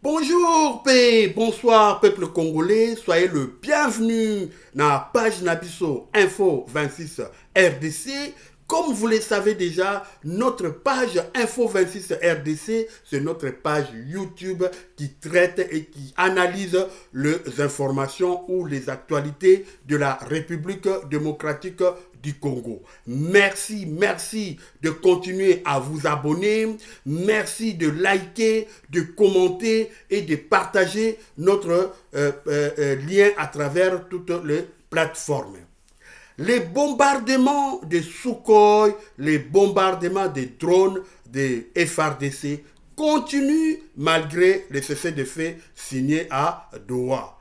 Bonjour, paix, bonsoir, peuple congolais. Soyez le bienvenu dans la page Nabiso Info 26 RDC. Comme vous le savez déjà, notre page Info 26 RDC, c'est notre page YouTube qui traite et qui analyse les informations ou les actualités de la République démocratique du Congo. Merci de continuer à vous abonner. Merci de liker, de commenter et de partager notre lien à travers toutes les plateformes. Les bombardements de Sukhoi, les bombardements des drones des FARDC continuent malgré les cessez-le-feu signés à Doha.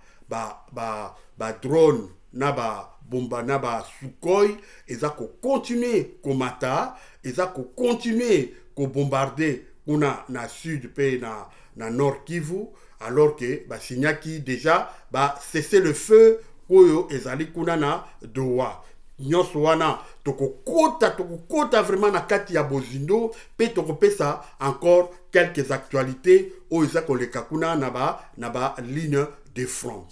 Drone naba bomba naba Sukhoi, ils ont continué à mata, ils ont continué à bombarder na sud pe na nord Kivu, alors que signaki déjà cessez le feu oyo ezali kuna na Doha. Nyonso wana tokokota vraiment na kati ya bozindo pe tokopesa encore quelques actualités oyo eza koleka kuna na ba ligne de front.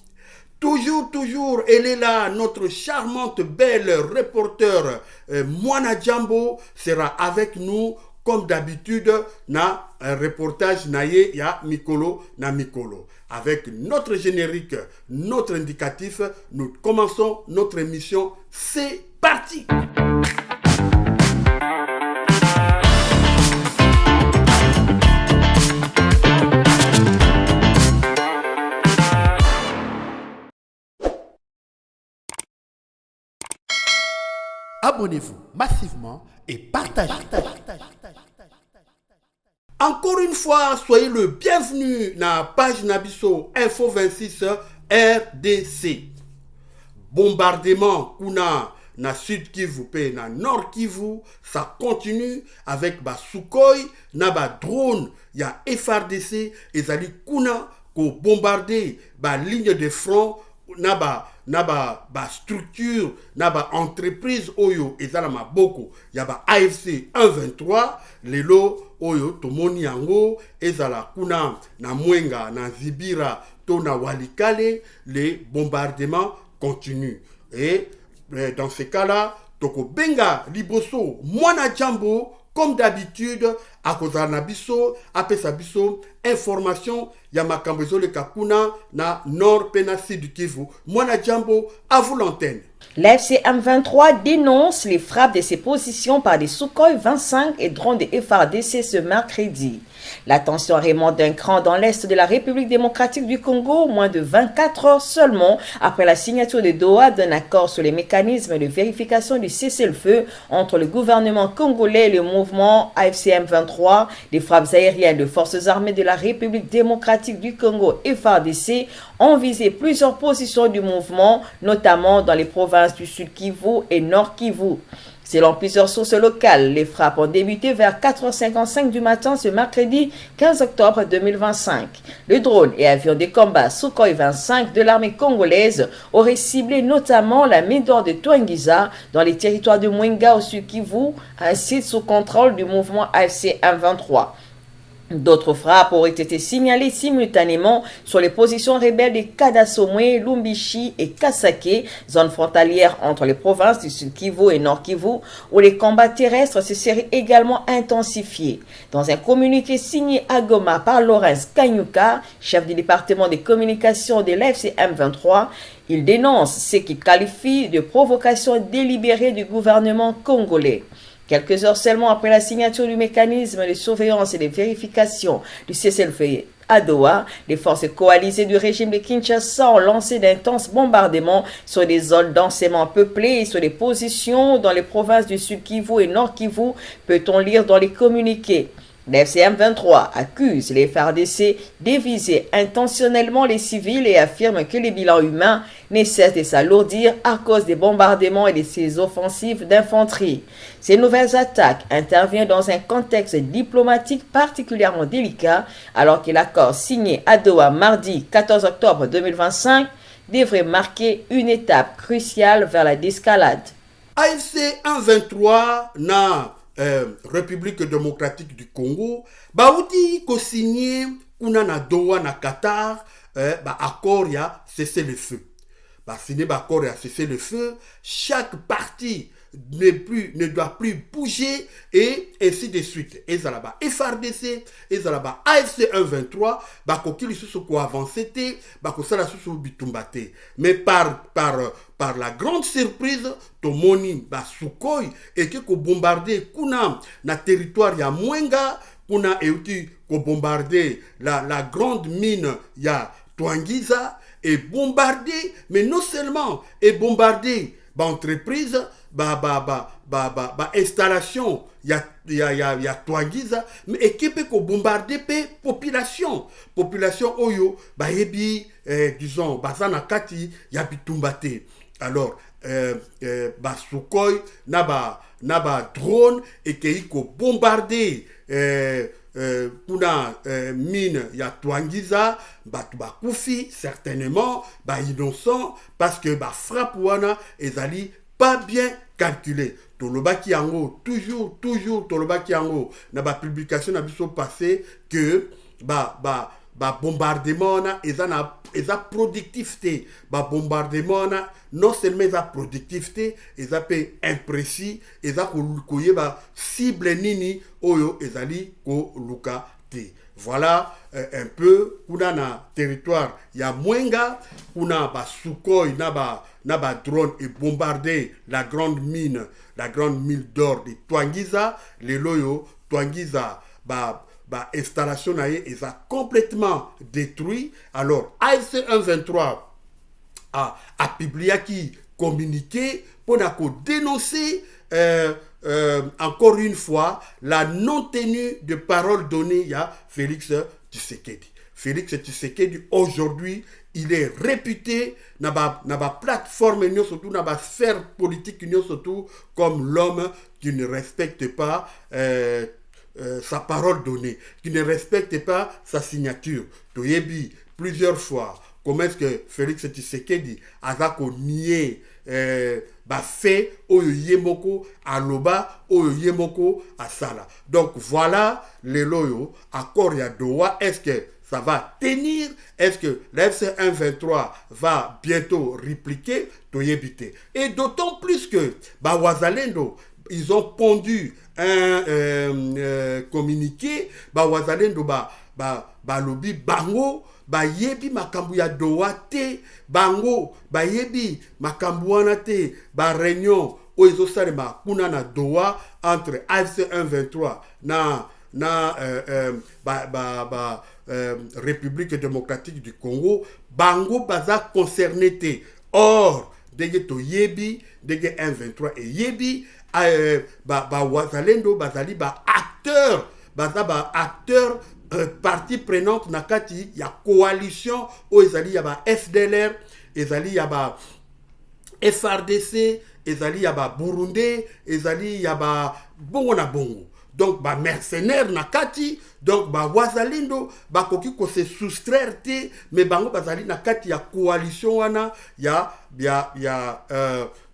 Toujours, elle est là, notre charmante, belle reporter Mwana Jambo sera avec nous comme d'habitude na un reportage naye ya Mikolo na Mikolo. Avec notre générique, notre indicatif, nous commençons notre émission. C'est parti! Abonnez-vous massivement et partagez. Encore une fois, soyez le bienvenu dans la page Nabiso Info 26 RDC. Bombardement kuna na Sud Kivu pe na Nord Kivu, ça continue avec Sukhoi na drone ya FARDC ezali kuna ko bombarder ligne de front na structure na entreprise oyo ezala maboko ya AFC 123 lelo oyo tomoni yango ezala kuna na Mwenga na Zibira to na Walikale. Les bombardements continuent et dans ce cas-là toko benga liboso Mwana Jambo comme d'habitude à cause na biso apesa biso information ya makambo ezoleka kuna na nord pena sud Kivu. Mwana Jambo, à vous l'antenne. L'FCM23 dénonce les frappes de ses positions par des Sukhoi 25 et drones de FARDC ce mercredi. La tension remonte d'un cran dans l'est de la République démocratique du Congo, moins de 24 heures seulement après la signature de Doha d'un accord sur les mécanismes de vérification du cessez-le-feu entre le gouvernement congolais et le mouvement AFCM23. Des frappes aériennes de forces armées de la République démocratique du Congo FARDC ont visé plusieurs positions du mouvement, notamment dans les provinces du Sud Kivu et Nord Kivu. Selon plusieurs sources locales, les frappes ont débuté vers 4h55 du matin ce mercredi 15 octobre 2025. Le drone et avion de combat Sukhoi 25 de l'armée congolaise auraient ciblé notamment la Médor de Twangiza dans les territoires de Mwenga au Sud Kivu, un site sous contrôle du mouvement AFC 123. D'autres frappes auraient été signalées simultanément sur les positions rebelles de Kadasomwe, Lumbishi et Kasake, zone frontalière entre les provinces du Sud Kivu et Nord Kivu, où les combats terrestres se seraient également intensifiés. Dans un communiqué signé à Goma par Lawrence Kanyuka, chef du département des communications de l'FCM 23, il dénonce ce qu'il qualifie de provocation délibérée du gouvernement congolais. Quelques heures seulement après la signature du mécanisme de surveillance et de vérification du cessez-le-feu à Doha, les forces coalisées du régime de Kinshasa ont lancé d'intenses bombardements sur des zones densément peuplées et sur des positions dans les provinces du Sud Kivu et Nord Kivu, peut-on lire dans les communiqués. L'FCM 23 accuse les FARDC de viser intentionnellement les civils et affirme que les bilans humains ne cessent de s'alourdir à cause des bombardements et de ces offensives d'infanterie. Ces nouvelles attaques interviennent dans un contexte diplomatique particulièrement délicat, alors que l'accord signé à Doha mardi 14 octobre 2025 devrait marquer une étape cruciale vers la désescalade. AFC 123 na République démocratique du Congo bauti ko signé kuna na Doha na Qatar ba accord ya cesser le feu. Bah, signé accord à cesser le feu, chaque partie ne doit plus bouger et ainsi de suite. Et ça là-bas FRDC, et ça là-bas AFC 123, bah kokili sous ko avancé té, bah ko sala sous bitumbaté. Mais par la grande surprise, tomoni bah Sukhoi et que ko bombarder kuna na territoire ya Mwenga, kuna euti ko bombarder la grande mine ya Twangiza et bombardé, mais non seulement et bombardé entreprise, installation, il y a Twangiza, mais équipe ko bombardé pe population oyo yebi disons bazana kati ya bitumbate. Alors Sukhoi na ba drone et ki ko bombardé kuna mine ya Twangiza batu bakufi certainement innocent parce que frappe wana ezali pas bien calculé. Tolobaki yango toujours tolobaki yango na ba publication na biso passé que bombardement na eza productivité bombardement na non seulement eza productivité eza pe imprécis eza koyeba cible nini oyo ezali ko luka te. Voilà un peu kuna na territoire ya Mwenga kuna Sukhoi na ba drone et bombarder la grande mine d'or de Twangiza. Les loyo Twangiza installation na ye est complètement détruit. Alors AFC 123 a publié qui communiqué pour dénoncer encore une fois la non-tenue de parole donnée à Félix Tshisekedi. Félix Tshisekedi aujourd'hui il est réputé na ba plateforme surtout na ba sphère politique surtout comme l'homme qui ne respecte pas sa parole donnée, qui ne respecte pas sa signature. Toyebi plusieurs fois comment est-ce que Félix Tshisekedi a nié fait oyo yemoko aloba oyo yemoko asala. Donc voilà les loyo accord ya Doha. Est-ce que ça va tenir? Est-ce que la FC 123 va bientôt répliquer? Toyebite. Et d'autant plus que Wazalendo ils ont pondu un communiqué Wazalendo lobby bango yebi makambu ya Doha te, bango yebi makambu wana te, réunion oyo salema kuna na Doha entre AFC 123 na République démocratique du Congo, bango baza concerné te. Or dege to yebi dege 123 et yebi Wazalendo bazali acteur acteur partie prenante nakati ya coalition o ezali ya FDLR ezali ya FRDC ezali ya Burundi ezali ya bongo na bongo. Donc mercenaires nakati, donc Wazalendo koki ko se soustraire te, mais bango bazali nakati ya coalition wana ya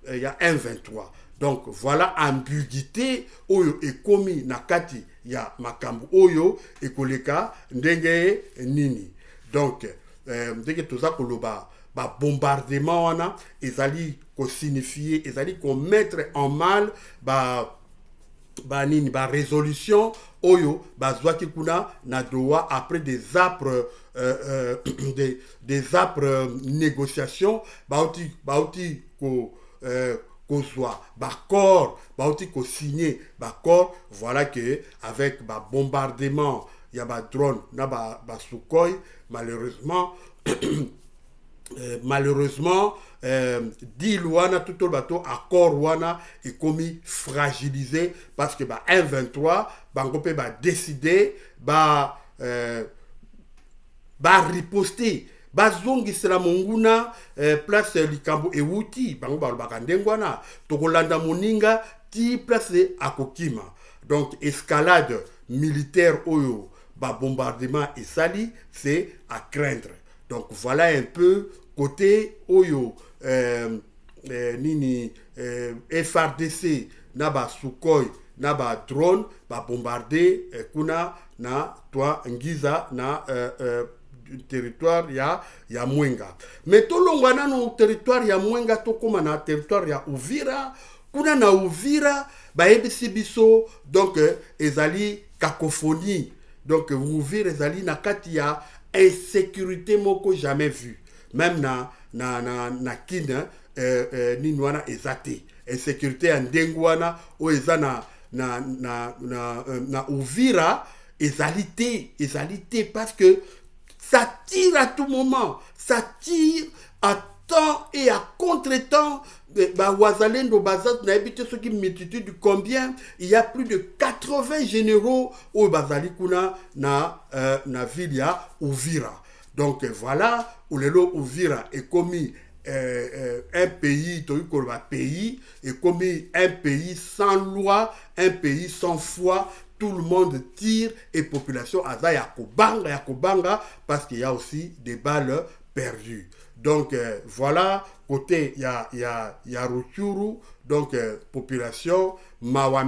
123. Donc voilà ambiguïté oyo ekomi nakati ya makambu oyo ekoleka ndenge nini. Donc ndenge toza koloba bombardement wana ezali ko signifier ezali ko mettre en mal résolution oyo bazwaki kuna na Doha après des âpres négociations bauti accord signé accord. Voilà que avec bombardement il y a drone na Sukhoi malheureusement deal wana tout le bateau accord wana est commis fragilisé parce que 1-23 bango pe décider riposter bazongisela monguna place likambo ewuti bango balobaka ndengwana tokolanda moninga ti place akokima. Donc escalade militaire oyo bombardement et sali c'est à craindre. Donc voilà un peu côté oyo FRDC na Sukhoi na drone bombarder kuna na toi Ngiza na territoire ya Mwenga. Mais tolongwa nano territoire ya Mwenga tokoma na territoire ya Uvira, kuna na Uvira bayebisi biso donc ezali cacophonie. Donc Uvira ezali na kati ya insécurité moko jamais vue. Même na kina nini wana ezate. Insécurité ya ndengu wana o eza na Uvira ezalité parce que ça tire à tout moment, ça tire à temps et à contre-temps. Wazalendo Bazat n'a habité ce qui multitude combien il y a plus de 80 généraux au Bazali Kuna na ville ya Uvira. Donc voilà où le lot Uvira est commis un pays, est commis un pays sans loi, un pays sans foi. Tout le monde tire et population aza ya kobanga parce qu'il y a aussi des balles perdues. Donc voilà, côté il y a Rutshuru, donc population mawa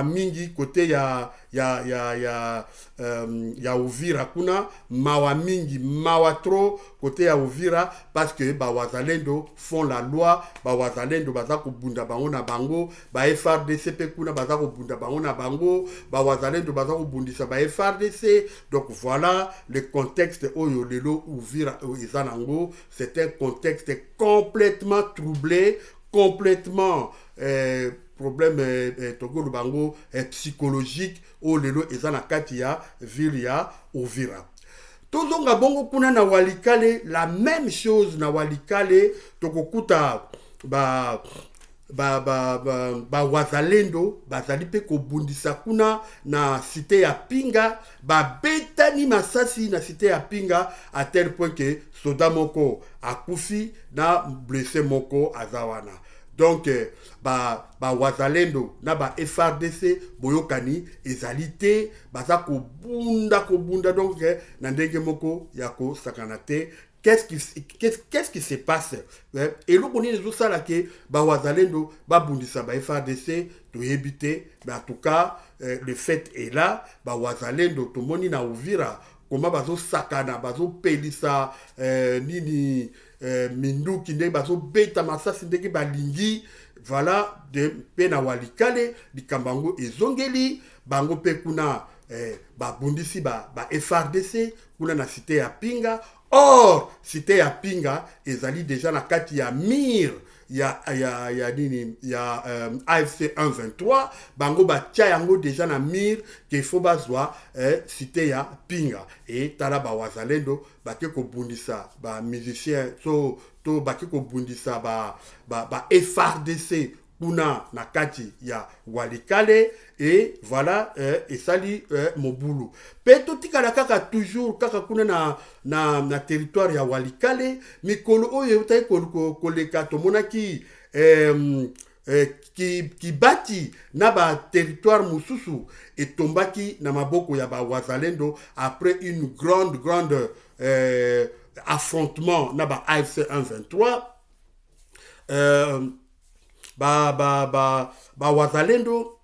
mingi côté ya Uvira kuna mawa mingi mawa trop côté ya Uvira parce que wazalendo font la loi, wazalendo bazako bunda bango na bango, FRDC pe kuna bazako bunda bango na bango, wazalendo bazako bundisa FRDC. Donc voilà le contexte oyo lelo Uvira izanango, c'est un contexte complètement troublé, complètement problème Togo Lubango psychologique au lelo eza na kati ya ville ya Uvira. Tozonga bongo kuna na Walikale, la même chose na Walikale, tokokuta wazalendo bazali pe kobundisa kuna na cité ya Pinga, betani masasi na cité ya Pinga à tel point que soda moko akufi na blessé moko azawana. Donc wazalendo na FRDC boyokani ezalité baza kobunda donc na ndenge moko yako sakanate. Qu'est-ce qui se passe? Et le connaît les autres là que wazalendo bundisa FRDC to éviter, mais en tout cas le fait est là. Wazalendo to moni na Uvira comment bazo sakana bazo pelisa nini minduki nde bazo beta masasi ndenge balingi. Voilà de pena Walikale likambango ezongeli bango pe kuna bundisi FRDC kuna na cité ya Pinga. Or cité ya Pinga ezali déjà na kati ya mir ya AFC 123 bango batia yango déjà na mir que faut bazwa cité ya Pinga et tala wazalendo bake ko bundisa musicien to bake ko bundisa FRDC kuna na kati ya Walikale. Et voilà et sali mobulu peto tika kaka toujours kaka kuna na territoire ya Walikale mikolo oyo utai koleka tomonaki ki bati na territoire mususu et tombaki na maboko ya wazalendo après une grande affrontement na AFC 123 wazalendo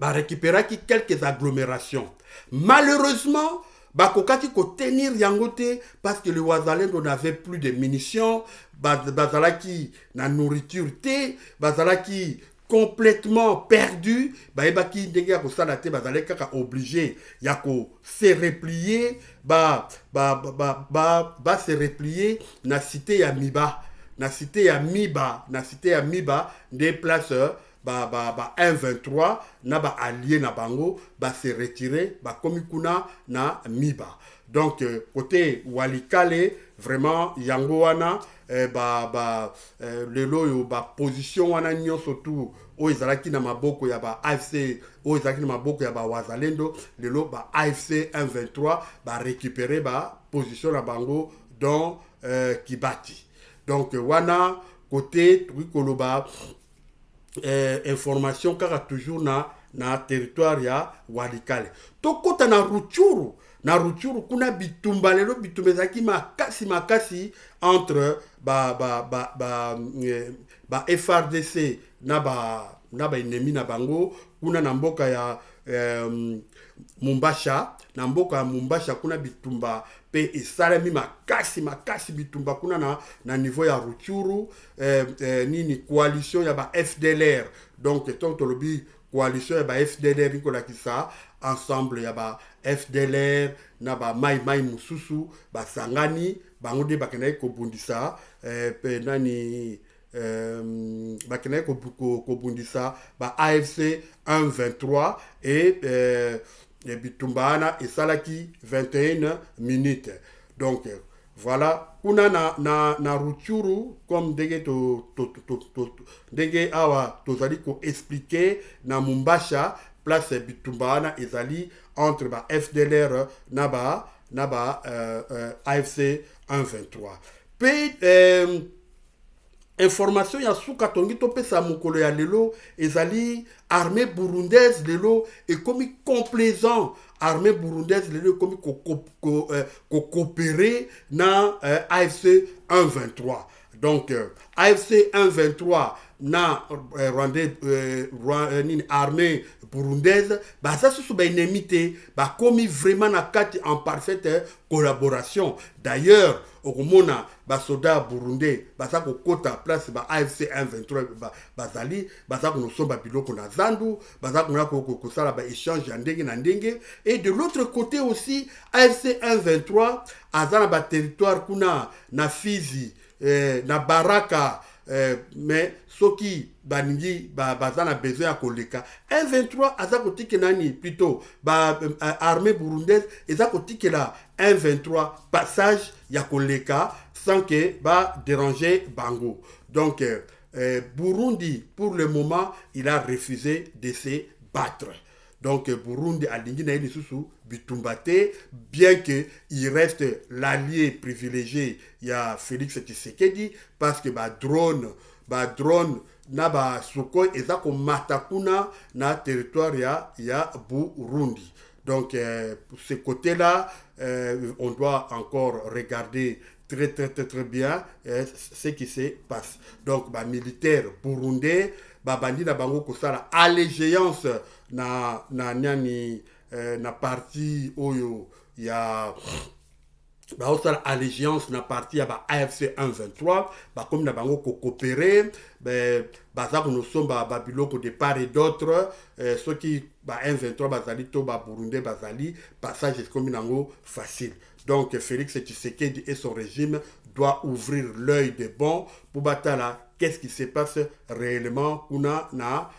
récupéraki quelques agglomérations. Malheureusement, bakokaki ko tenir yangote parce que le wazalendo n'avait plus de munitions, bazalaki na nourriture te, bazalaki complètement perdu, baebaki ndenge ko sala te bazalaki kaka obligé ya ko se replier, se replier na cité ya Miba. Na cité ya Miba, des places 1-23 na allié na bango se retirer komi kuna na Miba. Donc côté Walikale vraiment yango wana lelo yo position wana nyonso tout o ezalaki na maboko ya AFC o ezalaki na maboko ya wazalendo lelo AFC 1-23 récupérer position na bango dans Kibati. Donc wana côté Trikoloba information kaka toujours na territoire ya Walikale. Tokota na Rutshuru kuna bitumba lelo bitumbezaki makasi entre FRDC na ennemi na bango kuna na mboka Mumbasha na mboka ya Mumbasha kuna bitumba pe esalemi makasi bitumba kuna na niveau ya Rutshuru nini coalition ya ba FDLR. Donc tant tolobi coalition ya ba FDLR nikola kisa ensemble ya ba FDLR na ba mai mususu ba sangani bango de bakena ko bundisa pe nani bakena ko bundisa ba AFC 123 et bitumbana et salaki 21 minutes. Donc voilà, kuna na Rutshuru comme dege dege awa tozali ko expliquer na Mumbasha place bitumbana ezali entre ba FDLR na ba AFC 123. Pe information ya suka tongi topesa mokolo ya lelo ezali armée burundaise lelo ekomi complaisant, armée burundaise lelo ekomi coopérer na AFC 123. Donc AFC 123 na armée burundaise ça sous ba ennemi te ba komi vraiment na kati en parfaite collaboration. D'ailleurs okomona ba soda burundais baza kokota place ba AFC 123 bazali baza konosomba biloko na zandu baza kosala ba échange ya ndenge na ndenge. Et de l'autre côté aussi AFC 123 azana ba territoire kuna na Fizi na Baraka mais soki baningi bazana besoin ya koleka 123 aza kotike nani plutôt armée burundaise eza kotike la 123 passage ya koleka sans que déranger bango. Donc Burundi pour le moment il a refusé de se battre. Donc Burundi alingi na lisusu bitumbate, bien que il reste l'allié privilégié ya Félix Tshisekedi parce que drone na ba Sukhoi eza ko matakuna na territoire ya Burundi. Donc pour ce côté-là on doit encore regarder très bien ce qui se passe. Donc militaire burundais bandi na bango kosala allégeance na parti oyo ya baosala allégeance na parti ya ba AFC 123 comme na bango coopérer baza konosomba biloko de part et d'autre ceux qui 123 bazali to burundais bazali passage comme nango facile. Donc Félix Tshisekedi et son régime doit ouvrir l'œil de bon pour batala qu'est-ce qui se passe réellement kuna na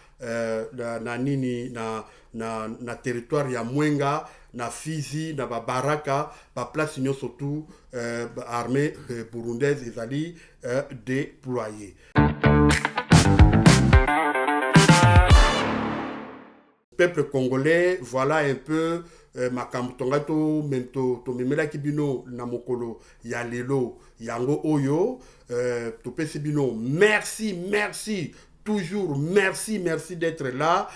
territoire ya Mwenga na Fizi na Baraka place union surtout armée burundaise ezali déployée. Peuple congolais, voilà un peu makambo tongato mento to memela kibino na mokolo ya lelo yango oyo to pesi bino merci toujours merci d'être là.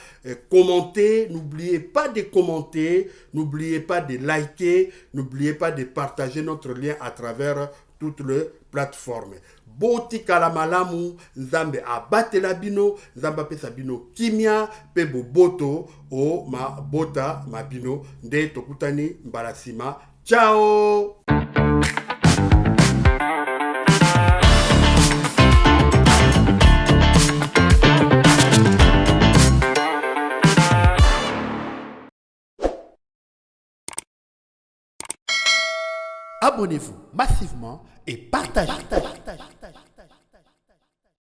Commentez, n'oubliez pas de commenter, n'oubliez pas de liker, n'oubliez pas de partager notre lien à travers toutes les plateformes. Boti kalamalamu, nzambe abatela bino, nzambe apesa bino kimia, pe boboto o ma bota mabino, nde tokutani mbalasima. Ciao! Abonnez-vous massivement et partagez.